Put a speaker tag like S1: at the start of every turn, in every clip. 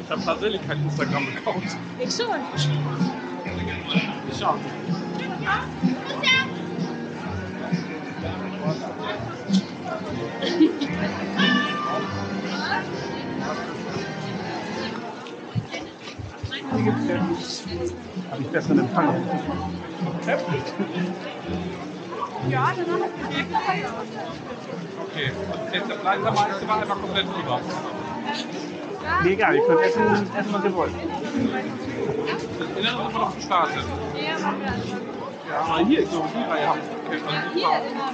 S1: Ich habe tatsächlich kein Instagram-Account.
S2: Ich schon.
S1: Schade.
S3: Habe ich besseren Empfang?
S2: Ja, danach hat es direkt noch weiter.
S1: Okay, und der langsamste war einfach komplett drüber.
S3: Nee, egal, ihr könnt essen, was ihr wollt.
S1: Das Innere sind wir noch gestartet.
S2: Ja, machen wir alles.
S1: Ja, aber hier, so, die Reihe haben wir. Okay,
S2: Ja, hier immer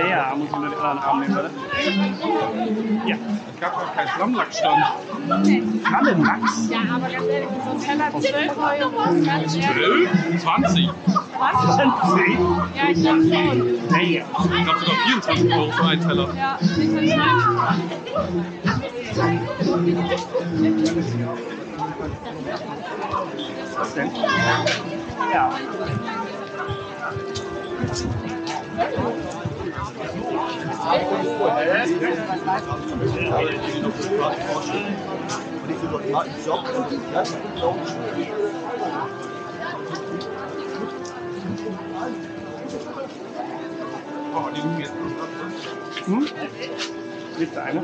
S3: Ja, muss ich nur den anderen Arm nehmen, oder? Ja.
S1: Es gab gar keinen Flammlachsstand.
S3: Flammlachs?
S2: Ja, aber ganz ehrlich, so ein Teller 12 €, ganz ehrlich.
S1: 12? 20?
S2: Was?
S3: 20?
S2: Ja, ich glaube schon.
S3: Nee.
S1: Ich glaube sogar 24 € für einen Teller.
S2: Ja, nicht so schlecht.
S3: Was denn? Ja.
S1: Oh, die liegen jetzt.
S3: Hm? Willst du eine?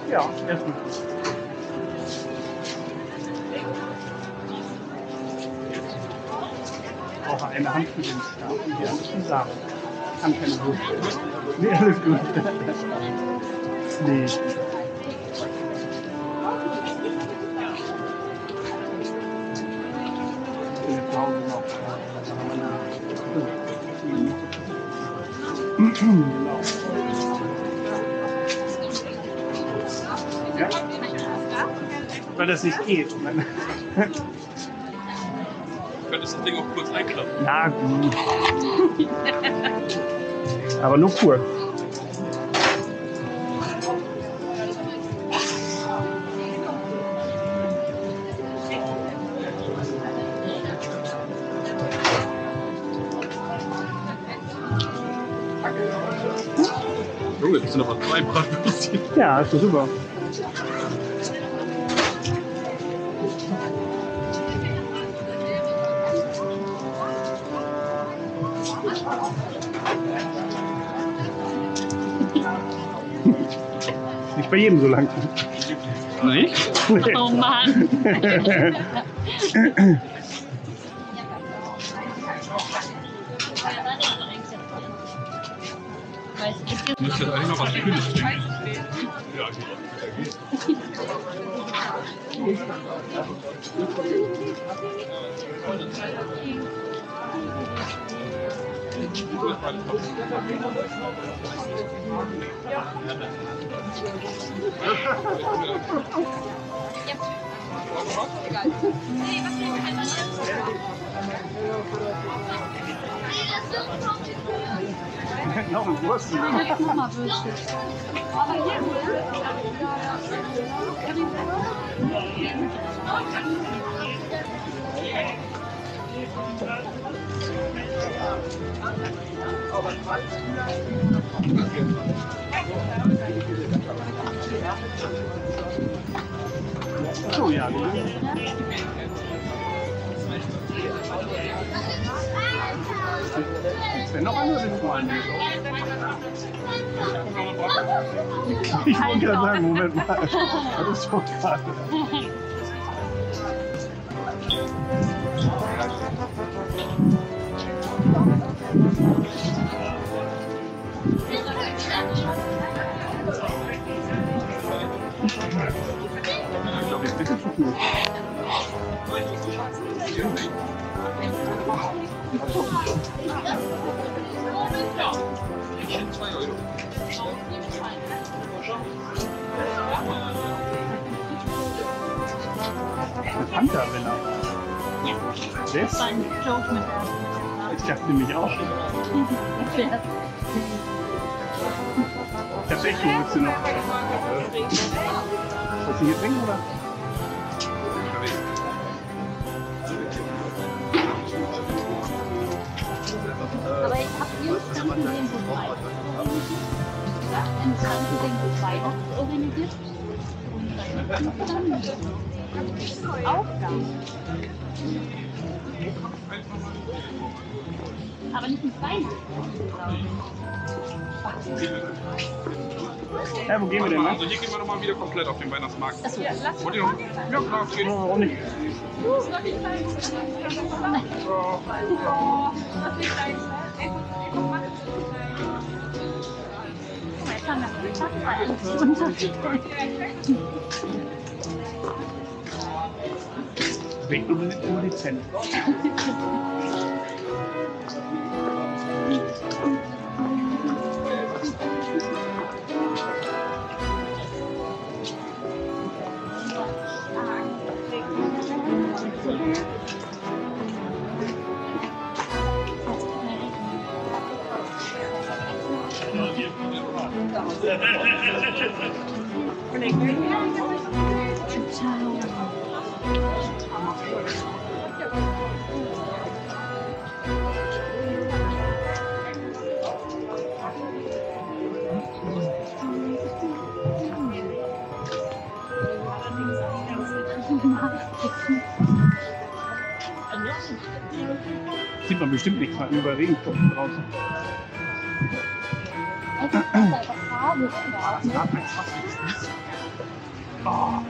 S3: Ja, erstmal. Ich brauche eine Hand für den Stab und die andere für den Samen. Ich kann keine Wurst. Nee, alles gut. Nee. Ich bin jetzt zu Hause noch. Genau. Ja? Weil das nicht geht.
S1: Du könntest das Ding auch kurz einklappen.
S3: Na gut. Aber nur pur.
S1: Junge, das sind aber 2 Bratwürstchen.
S3: Ja, ist doch super. Nicht bei jedem so lang.
S1: Nicht?
S2: Oh Mann.
S1: Du musst jetzt eigentlich noch was Kühles trinken. Ja,
S3: Noch ein Wurst.
S2: Nochmal Würstchen. Aber hier,
S3: So, ja. Wenn noch einer, will ich noch einen. Ich wollte gerade sagen, Moment mal. Das ist schon gerade. Ich glaube, jetzt ist es zu viel.
S1: 2 Euro.
S3: Eine Panther-Villa.
S2: Ja.
S3: Das?
S2: Das war ein Joke mit
S3: Ich dachte nämlich auch.
S2: der.
S3: Tatsächlich, wo willst du noch? Willst du hier trinken, oder?
S2: Aber ich habe hier Kranken gesehen, wo Weihnachten organisiert. Ein Kranken wo Weihnachten organisiert. Und dann Aufgaben. Aber nicht mit Weihnachten, glaube ich.
S3: Ja, wo gehen wir denn, ne?
S1: Also hier gehen wir nochmal wieder komplett auf den Weihnachtsmarkt.
S2: Achso, ja, lass
S1: Wollt ihr noch? Ja klar, es geht.
S3: Warum nicht?
S2: Guck mal, jetzt haben wir
S3: Weg nur dezent. Sieht man bestimmt nicht, weil überall Regentropfen draußen. Oh.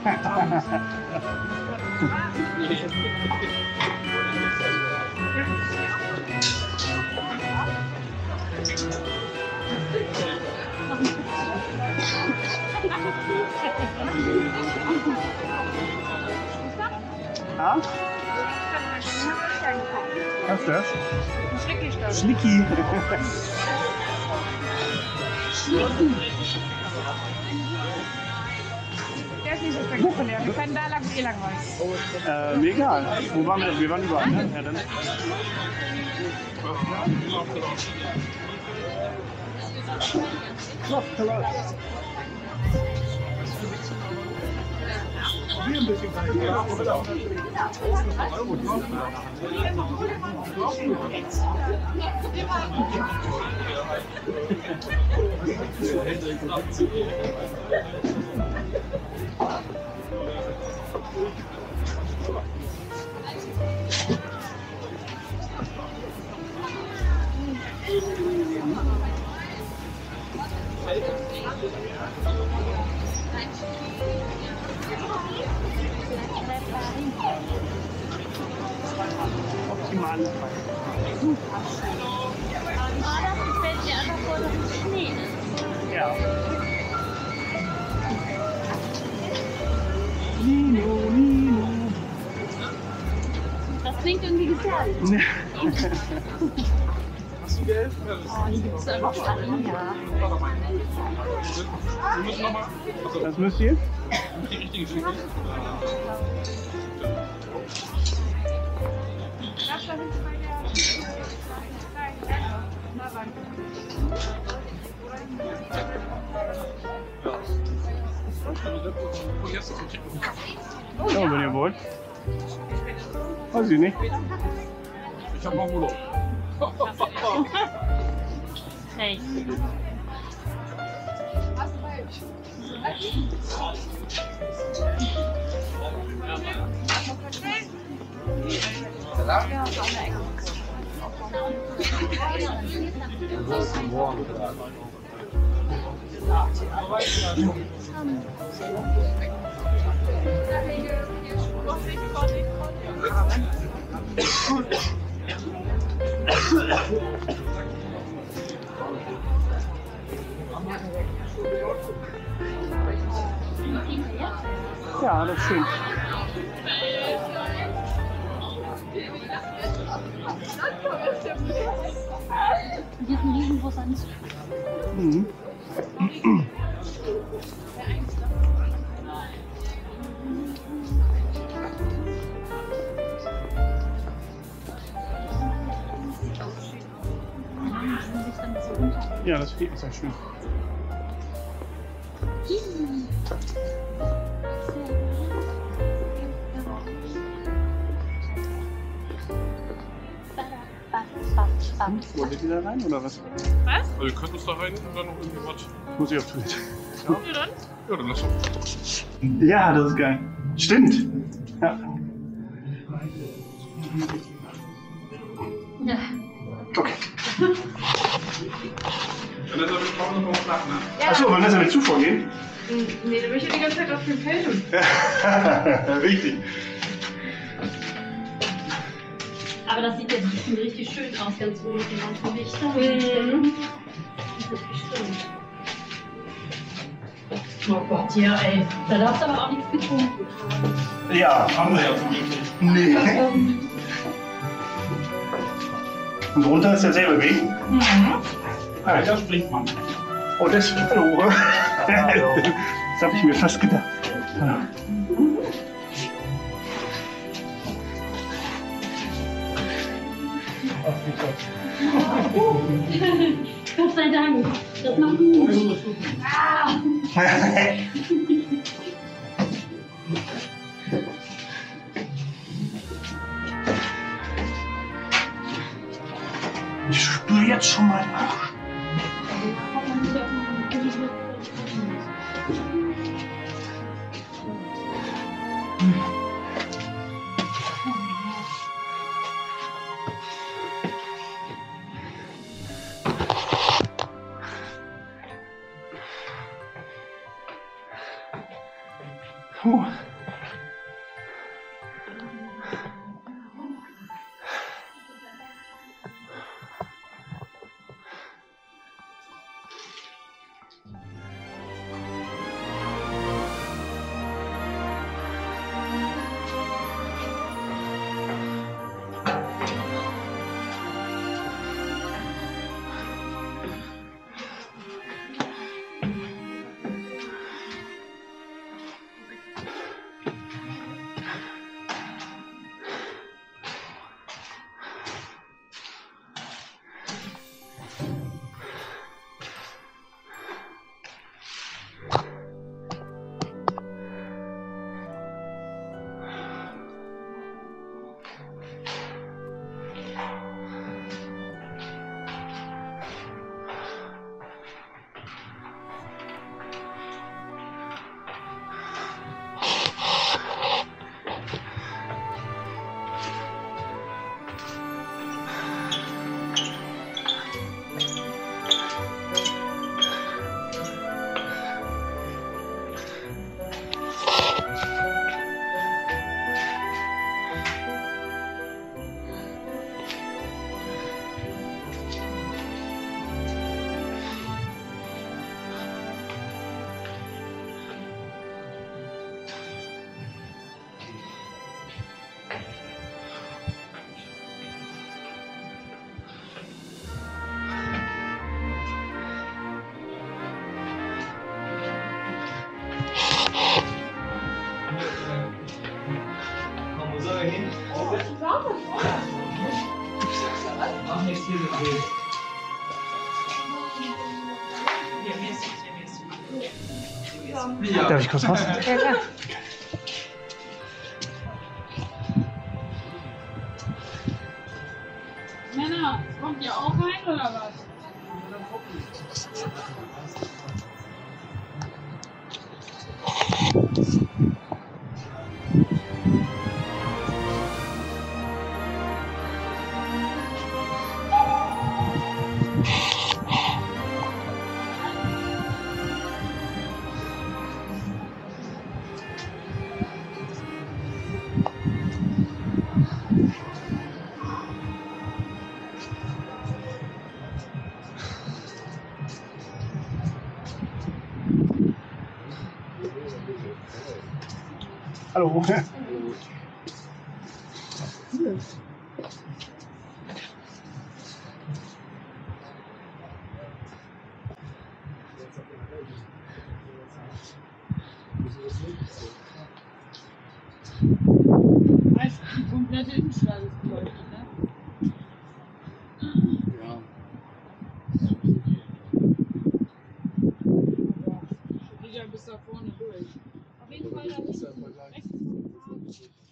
S3: Ah? Was ist das? Schlicki.
S4: Der ist nicht so spektakulär. Wir können da lang eh langweilen.
S3: Mir egal. Wo waren wir? Wir waren überall, ne? Ja, dann. Probier ein bisschen. Optimal.
S2: Super schön. Aber das gefällt mir einfach vor, dass es Schnee ist.
S3: Ja. Nino, Nino.
S2: Das klingt irgendwie gefährlich.
S1: Hast du Geld?
S2: Oh, die gibt es einfach alle. Ja.
S1: Wir müssen nochmal.
S3: Das müsst ihr?
S1: Die richtigen Schicken.
S4: Das war hinten bei der... Na, danke.
S1: Und jetzt noch einen Kaffee.
S3: Ja, wenn ihr wollt. Weiß ich nicht.
S1: Ich hab noch Urlaub.
S2: Recht. Ja, so eine Ecke.
S3: Ja, das ist schön.
S2: ganz
S3: Mhm. Ja, das ist ja schön. Wollt ihr wieder rein oder was?
S4: Was?
S1: Also ihr könnt uns da rein und dann noch irgendwie was.
S3: Muss ich auf Toilette.
S4: Ja, dann?
S1: Ja, dann lass doch.
S3: Ja, das ist geil. Stimmt. Ja.
S2: Ja.
S3: Okay.
S1: Dann ist er mit Frauen noch flach, ne?
S4: Ja.
S3: Achso, wollen wir das mit zuvor gehen?
S4: Nee, du möchtest die ganze Zeit auf dem Film.
S3: Richtig.
S2: Aber das sieht jetzt bestimmt richtig schön aus, ganz oben mit den ganzen Lichtern. Das ist bestimmt. Oh Gott, ja ey. Da darfst du aber auch nichts getrunken haben.
S3: Ja, haben wir ja zum Glück nicht. Nee. Und drunter ist derselbe Weg.
S4: Mhm.
S3: Ah,
S1: Da springt man.
S3: oh, das ist hallo. Das habe ich mir fast gedacht. Ja.
S2: Gott sei Dank. Das macht gut. Ah.
S3: Ich spüre jetzt schon mal nach. Puh. Darf ich kurz raus?
S4: Ja, klar. Männer, kommt ihr auch rein oder was?
S3: Hallo.
S4: Heißt, die komplette Innenstadt ist beleuchtet, ne?
S3: Ja.
S4: Sicher bis da vorne durch. Auf jeden Fall da links rechts.